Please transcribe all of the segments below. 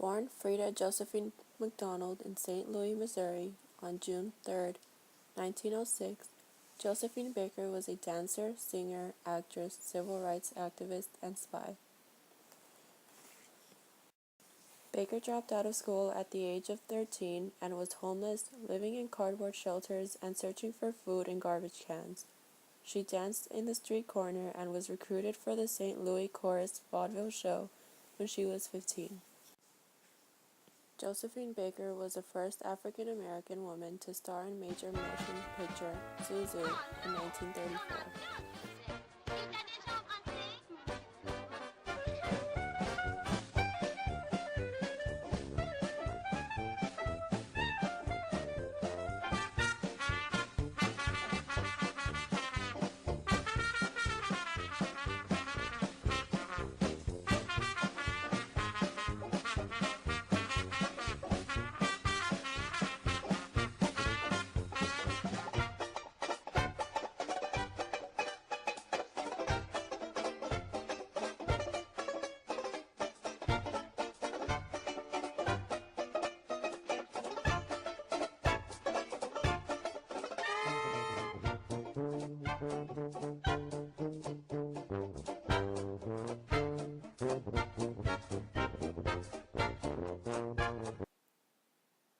Born Frida Josephine McDonald in St. Louis, Missouri on June 3, 1906, Josephine Baker was a dancer, singer, actress, civil rights activist, and spy. Baker dropped out of school at the age of 13 and was homeless, living in cardboard shelters and searching for food in garbage cans. She danced in the street corner and was recruited for the St. Louis Chorus vaudeville show when she was 15. Josephine Baker was the first African American woman to star in major motion picture Zuzu in 1934.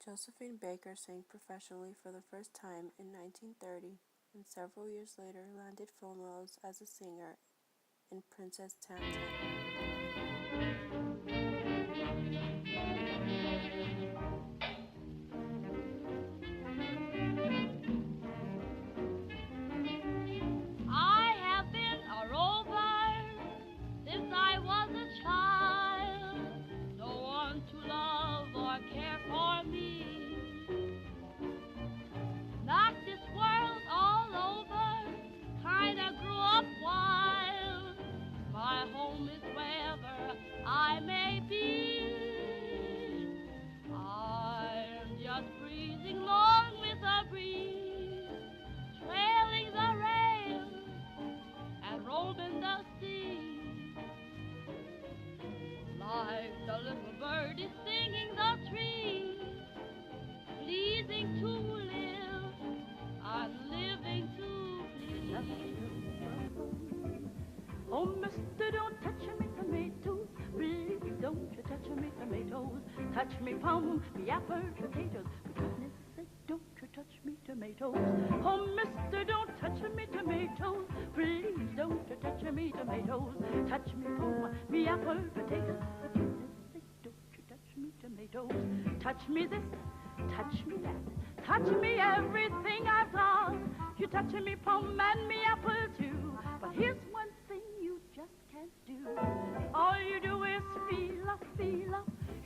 Josephine Baker sang professionally for the first time in 1930 and several years later landed film roles as a singer in Princess Tam I have been a rover since I was a child. No one to love or care for me. Knocked this world all over, kinda grew up wild. My home is wherever I may be. I'm just breezing along with the breeze, trailing the rails and roaming the sea. Like the little bird is singing the trees, pleasing to live, I'm living to please. Oh, mister, don't touch me tomatoes, please don't you touch me tomatoes. Touch me plum, me apple, potatoes, for goodness sake, don't you touch me tomatoes. Oh, mister, don't touch me tomatoes, please don't you touch me tomatoes. Touch me plum, me apple, potatoes, for goodness sake, don't you touch me tomatoes. Touch me this, touch me that, touch me everything I've got. You touch me plum and me apple too, but here's one thing you just can't do. All you do is feel up,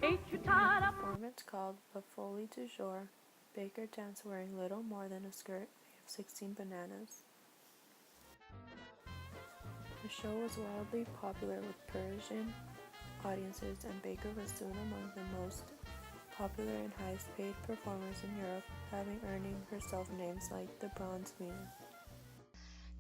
ain't you tired up? performance called La Folie du Jour, Baker danced wearing little more than a skirt made of 16 bananas. The show was wildly popular with Parisian audiences, and Baker was soon among the most popular and highest paid performers in Europe, having earning herself names like the Bronze Queen.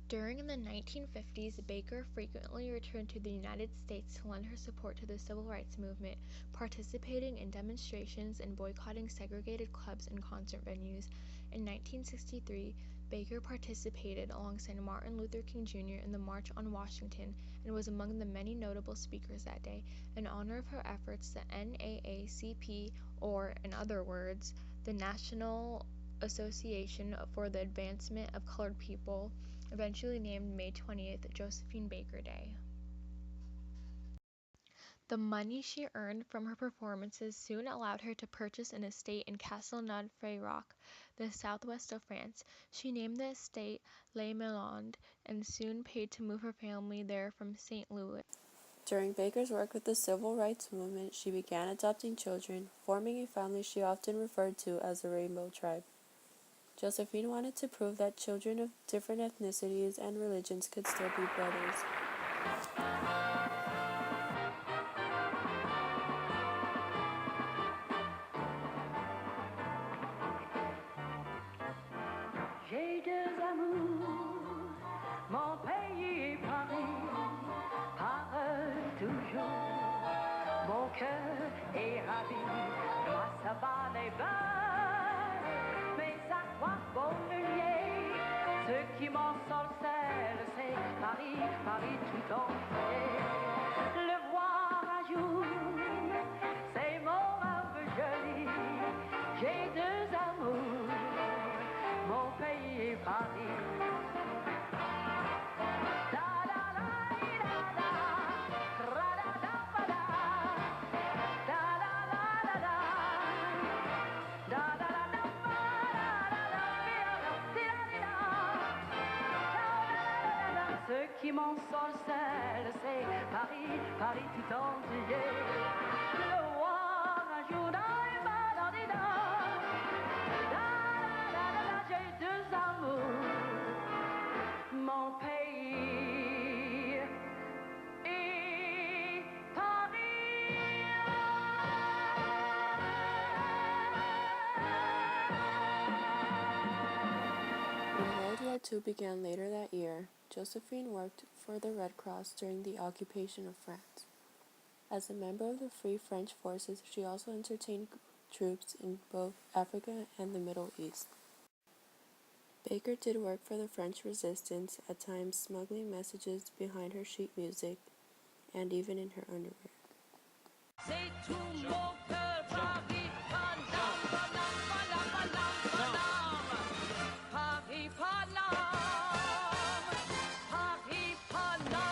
During the 1950s, Baker frequently returned to the United States to lend her support to the civil rights movement, participating in demonstrations and boycotting segregated clubs and concert venues. In 1963, Baker participated alongside Martin Luther King Jr. in the March on Washington and was among the many notable speakers that day. In honor of her efforts, the NAACP, or in other words, the National Association for the Advancement of Colored People, eventually named May 20th Josephine Baker Day. The money she earned from her performances soon allowed her to purchase an estate in Castelnaud-Freyrock, the southwest of France. She named the estate Les Mélandes and soon paid to move her family there from St. Louis. During Baker's work with the civil rights movement, she began adopting children, forming a family she often referred to as the Rainbow Tribe. Josephine wanted to prove that children of different ethnicities and religions could still be brothers. J'ai deux amours, mon pays Paris parle toujours Mon cœur est ravi, moi ça va les beurs, mais à quoi bon le nier? Ce qui m'ensorcelle, c'est Paris, Paris tout entier. Le voir un jour, c'est mon rêve joli. J'ai deux amours, mon pays et Paris. Ce qui m'ensorcelle, c'est Paris, Paris tout entier. Le voir un jour dans les j'ai deux amours, mon pays et Paris. When World War II began later that year, Josephine worked for the Red Cross during the occupation of France. As a member of the Free French Forces, she also entertained troops in both Africa and the Middle East. Baker did work for the French resistance, at times smuggling messages behind her sheet music and even in her underwear. C'est tout mon cœur, Paris, Paname, Paname, Paname, Paname, Paris, Paname, Paris, Paname.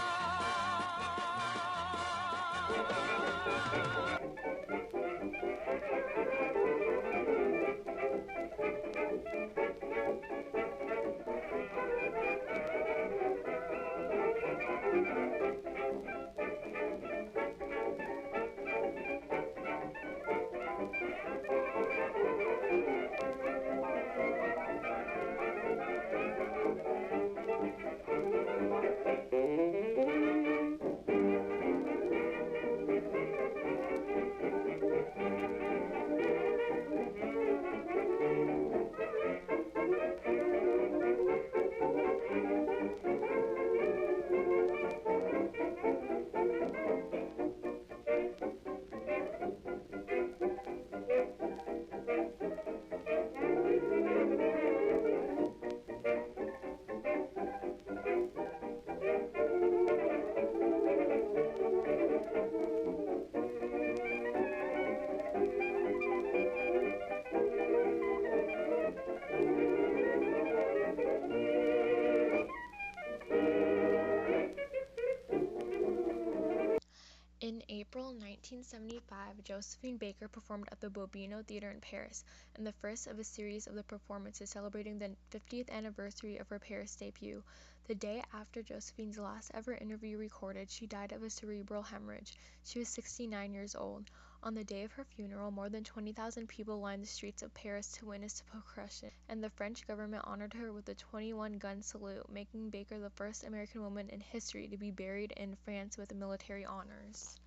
In April 1975, Josephine Baker performed at the Bobino Theatre in Paris, in the first of a series of the performances celebrating the 50th anniversary of her Paris debut. The day after Josephine's last ever interview recorded, she died of a cerebral hemorrhage. She was 69 years old. On the day of her funeral, more than 20,000 people lined the streets of Paris to witness the procession, and the French government honored her with a 21-gun salute, making Baker the first American woman in history to be buried in France with military honors.